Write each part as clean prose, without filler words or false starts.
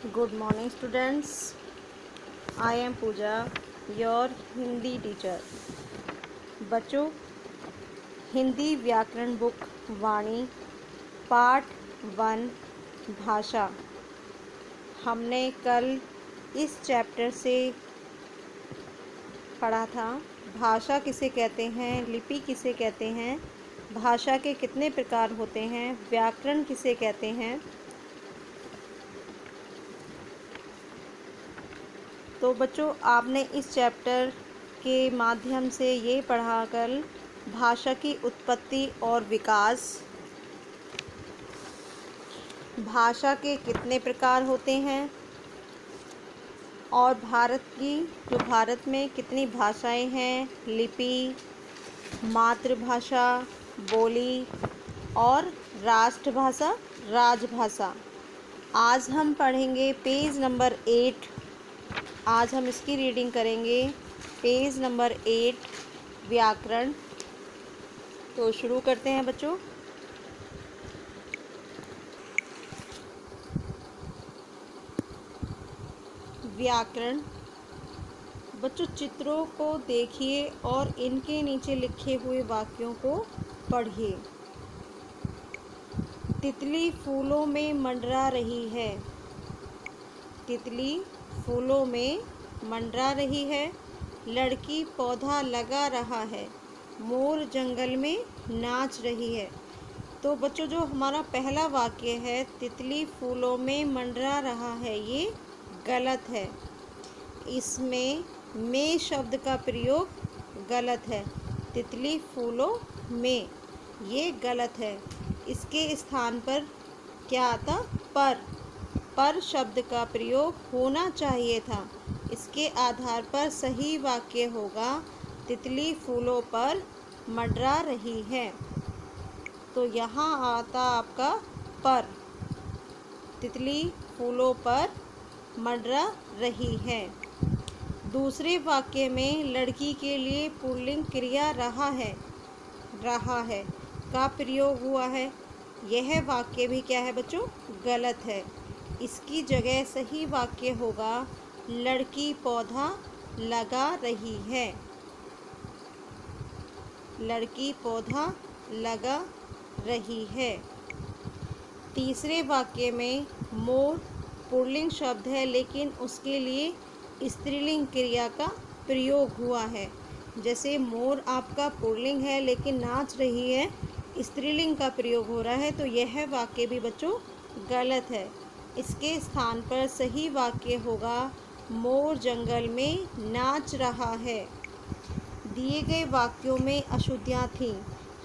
Good morning, students. I am Pooja, your Hindi teacher. बच्चों, हिंदी व्याकरण book वाणी part 1 भाषा। हमने कल इस चैप्टर से पढ़ा था भाषा किसे कहते हैं, लिपि किसे कहते हैं, भाषा के कितने प्रकार होते हैं, व्याकरण किसे कहते हैं। तो बच्चों, आपने इस चैप्टर के माध्यम से ये पढ़ा कल भाषा की उत्पत्ति और विकास, भाषा के कितने प्रकार होते हैं और भारत में कितनी भाषाएं हैं, लिपि, मातृभाषा, बोली और राष्ट्रभाषा, राजभाषा। आज हम पढ़ेंगे पेज नंबर 8। आज हम इसकी रीडिंग करेंगे पेज नंबर 8 व्याकरण। तो शुरू करते हैं बच्चों। व्याकरण। बच्चों, चित्रों को देखिए और इनके नीचे लिखे हुए वाक्यों को पढ़िए। तितली फूलों में मंडरा रही है। तितली फूलों में मंडरा रही है। लड़की पौधा लगा रहा है। मोर जंगल में नाच रही है। तो बच्चों, जो हमारा पहला वाक्य है, तितली फूलों में मंडरा रहा है, ये गलत है। इसमें में शब्द का प्रयोग गलत है। तितली फूलों में, ये गलत है। इसके स्थान पर क्या आता? पर शब्द का प्रयोग होना चाहिए था। इसके आधार पर सही वाक्य होगा तितली फूलों पर मंडरा रही है। तो यहाँ आता आपका पर। तितली फूलों पर मंडरा रही है। दूसरे वाक्य में लड़की के लिए पुल्लिंग क्रिया रहा है का प्रयोग हुआ है। यह वाक्य भी क्या है बच्चों? गलत है। इसकी जगह सही वाक्य होगा लड़की पौधा लगा रही है। लड़की पौधा लगा रही है। तीसरे वाक्य में मोर पुल्लिंग शब्द है, लेकिन उसके लिए स्त्रीलिंग क्रिया का प्रयोग हुआ है। जैसे मोर आपका पुल्लिंग है लेकिन नाच रही है, स्त्रीलिंग का प्रयोग हो रहा है, तो यह वाक्य भी बच्चों गलत है। इसके स्थान पर सही वाक्य होगा मोर जंगल में नाच रहा है। दिए गए वाक्यों में अशुद्धियाँ थीं।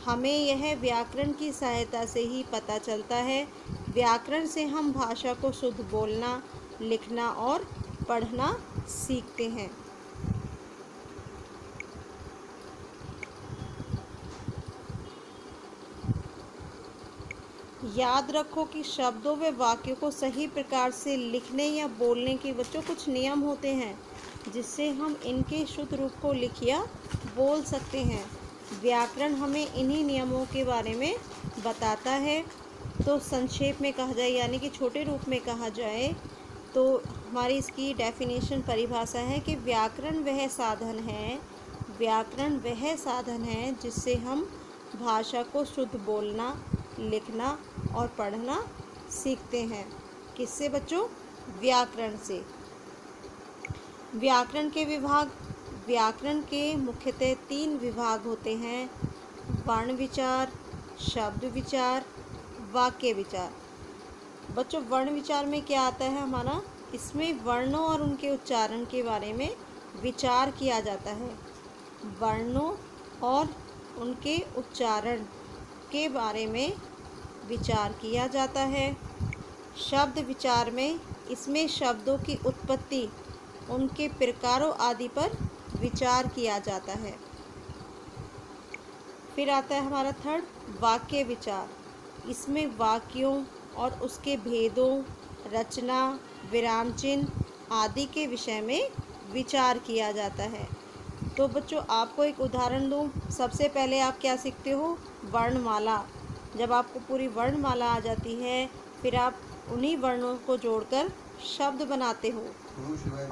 हमें यह व्याकरण की सहायता से ही पता चलता है। व्याकरण से हम भाषा को शुद्ध बोलना, लिखना और पढ़ना सीखते हैं। याद रखो कि शब्दों व वाक्यों को सही प्रकार से लिखने या बोलने के बच्चों कुछ नियम होते हैं, जिससे हम इनके शुद्ध रूप को लिख या बोल सकते हैं। व्याकरण हमें इन्हीं नियमों के बारे में बताता है। तो संक्षेप में कहा जाए, यानी कि छोटे रूप में कहा जाए, तो हमारी इसकी डेफिनेशन, परिभाषा है कि व्याकरण वह साधन है जिससे हम भाषा को शुद्ध बोलना, लिखना और पढ़ना सीखते हैं। किससे बच्चों? व्याकरण से। व्याकरण के मुख्यतः 3 विभाग होते हैं: वर्ण विचार, शब्द विचार, वाक्य विचार। बच्चों, वर्ण विचार में क्या आता है हमारा? इसमें वर्णों और उनके उच्चारण के बारे में विचार किया जाता है। वर्णों और उनके उच्चारण के बारे में विचार किया जाता है। शब्द विचार में इसमें शब्दों की उत्पत्ति, उनके प्रकारों आदि पर विचार किया जाता है। फिर आता है हमारा थर्ड, वाक्य विचार। इसमें वाक्यों और उसके भेदों, रचना, विराम चिन्ह आदि के विषय में विचार किया जाता है। तो बच्चों, आपको एक उदाहरण दूँ। सबसे पहले आप क्या सीखते हो? वर्णमाला। जब आपको पूरी वर्णमाला आ जाती है, फिर आप उन्हीं वर्णों को जोड़कर शब्द बनाते हो,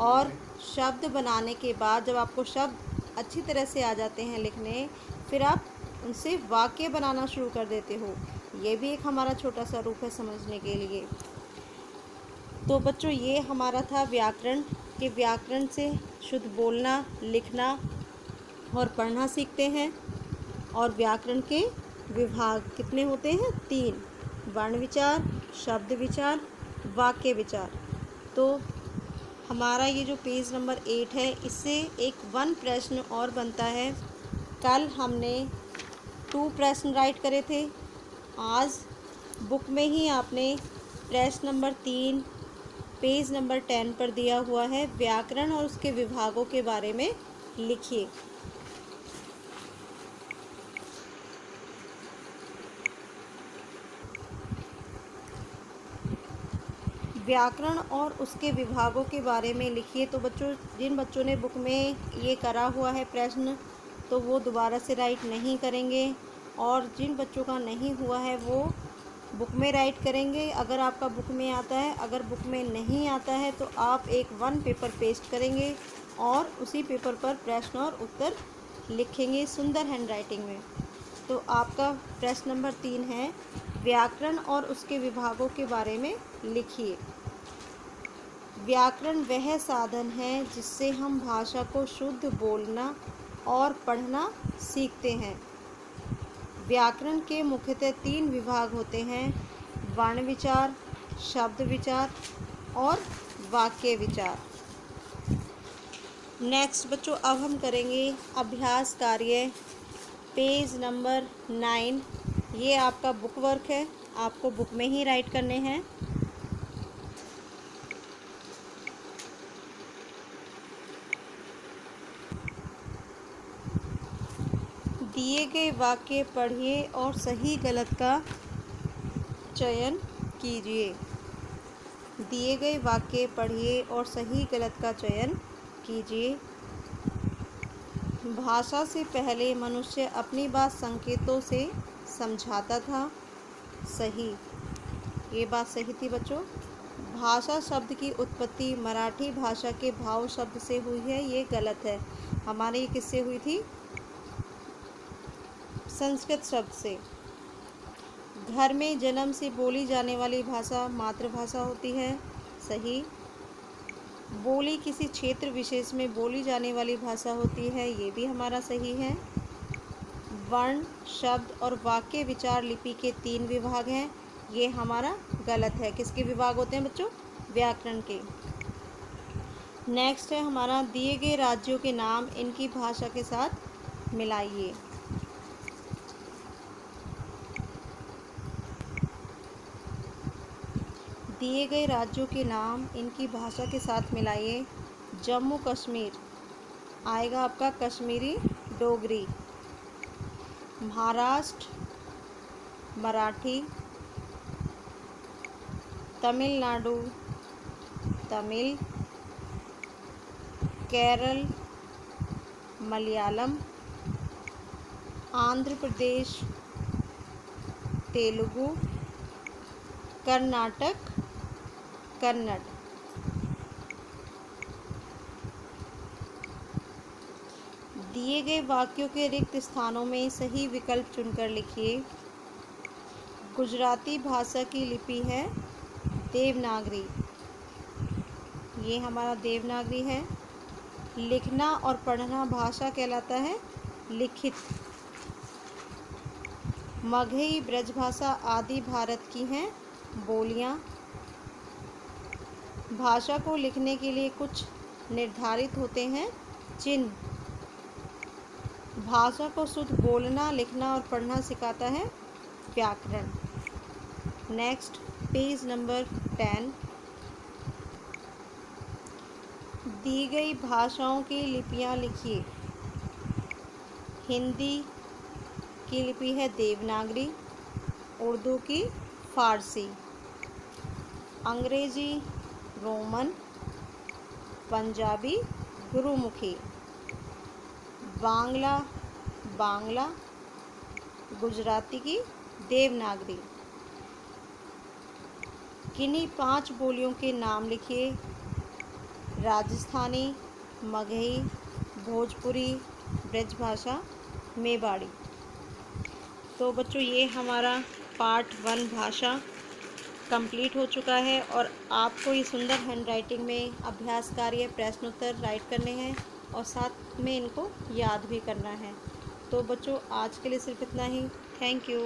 और शब्द बनाने के बाद जब आपको शब्द अच्छी तरह से आ जाते हैं लिखने, फिर आप उनसे वाक्य बनाना शुरू कर देते हो। ये भी एक हमारा छोटा सा रूप है समझने के लिए। तो बच्चों, ये हमारा था व्याकरण के व्याकरण से शुद्ध बोलना, लिखना और पढ़ना सीखते हैं। और व्याकरण के विभाग कितने होते हैं? 3। वर्ण विचार, शब्द विचार, वाक्य विचार। तो हमारा ये जो पेज नंबर 8 है, इससे एक 1 प्रश्न और बनता है। कल हमने 2 प्रश्न राइट करे थे। आज बुक में ही आपने प्रश्न नंबर 3 पेज नंबर 10 पर दिया हुआ है, व्याकरण और उसके विभागों के बारे में लिखिए। व्याकरण और उसके विभागों के बारे में लिखिए। तो बच्चों, जिन बच्चों ने बुक में ये करा हुआ है प्रश्न, तो वो दोबारा से राइट नहीं करेंगे, और जिन बच्चों का नहीं हुआ है वो बुक में राइट करेंगे अगर आपका बुक में आता है। अगर बुक में नहीं आता है तो आप एक 1 पेपर पेस्ट करेंगे और उसी पेपर पर प्रश्न और उत्तर लिखेंगे सुंदर हैंडराइटिंग में। तो आपका प्रश्न नंबर 3 है, व्याकरण और उसके विभागों के बारे में लिखिए। व्याकरण वह साधन है जिससे हम भाषा को शुद्ध बोलना और पढ़ना सीखते हैं। व्याकरण के मुख्यतः 3 विभाग होते हैं, वर्ण विचार, शब्द विचार और वाक्य विचार। नेक्स्ट बच्चों, अब हम करेंगे अभ्यास कार्य पेज नंबर 9। ये आपका बुक वर्क है, आपको बुक में ही राइट करने हैं। दिए गए वाक्य पढ़िए और सही गलत का चयन कीजिए। दिए गए वाक्य पढ़िए और सही गलत का चयन कीजिए। भाषा से पहले मनुष्य अपनी बात संकेतों से समझाता था। सही, ये बात सही थी बच्चों। भाषा शब्द की उत्पत्ति मराठी भाषा के भाव शब्द से हुई है, ये गलत है। हमारे ये किससे हुई थी? संस्कृत शब्द से। घर में जन्म से बोली जाने वाली भाषा मातृभाषा होती है। सही। बोली किसी क्षेत्र विशेष में बोली जाने वाली भाषा होती है, ये भी हमारा सही है। वर्ण, शब्द और वाक्य विचार लिपि के 3 विभाग हैं, ये हमारा गलत है। किसके विभाग होते हैं बच्चों? व्याकरण के। नेक्स्ट है हमारा, दिए गए राज्यों के नाम इनकी भाषा के साथ मिलाइए। दिए गए राज्यों के नाम इनकी भाषा के साथ मिलाइए। जम्मू कश्मीर आएगा आपका कश्मीरी डोगरी। महाराष्ट्र मराठी। तमिलनाडु तमिल। केरल मलयालम। आंध्र प्रदेश तेलुगु। कर्नाटक कन्नड़। दिए गए वाक्यों के रिक्त स्थानों में सही विकल्प चुनकर लिखिए। गुजराती भाषा की लिपि है देवनागरी, ये हमारा देवनागरी है। लिखना और पढ़ना भाषा कहलाता है लिखित। मगही ब्रजभाषा आदि भारत की हैं बोलियां। भाषा को लिखने के लिए कुछ निर्धारित होते हैं चिन्ह। भाषा को शुद्ध बोलना, लिखना और पढ़ना सिखाता है व्याकरण। Next page number 10। दी गई भाषाओं की लिपियां लिखिए। हिंदी की लिपि है देवनागरी, उर्दू की फारसी, अंग्रेजी रोमन, पंजाबी गुरुमुखी, बांग्ला गुजराती की देवनागरी। किन्हीं 5 बोलियों के नाम लिखिए। राजस्थानी, मगही, भोजपुरी, ब्रजभाषा, मेवाड़ी। तो बच्चों ये हमारा पार्ट 1 भाषा कंप्लीट हो चुका है और आपको ये सुंदर हैंडराइटिंग में अभ्यास कार्य प्रश्न उत्तर राइट करने हैं और साथ में इनको याद भी करना है। तो बच्चों आज के लिए सिर्फ इतना ही। Thank you.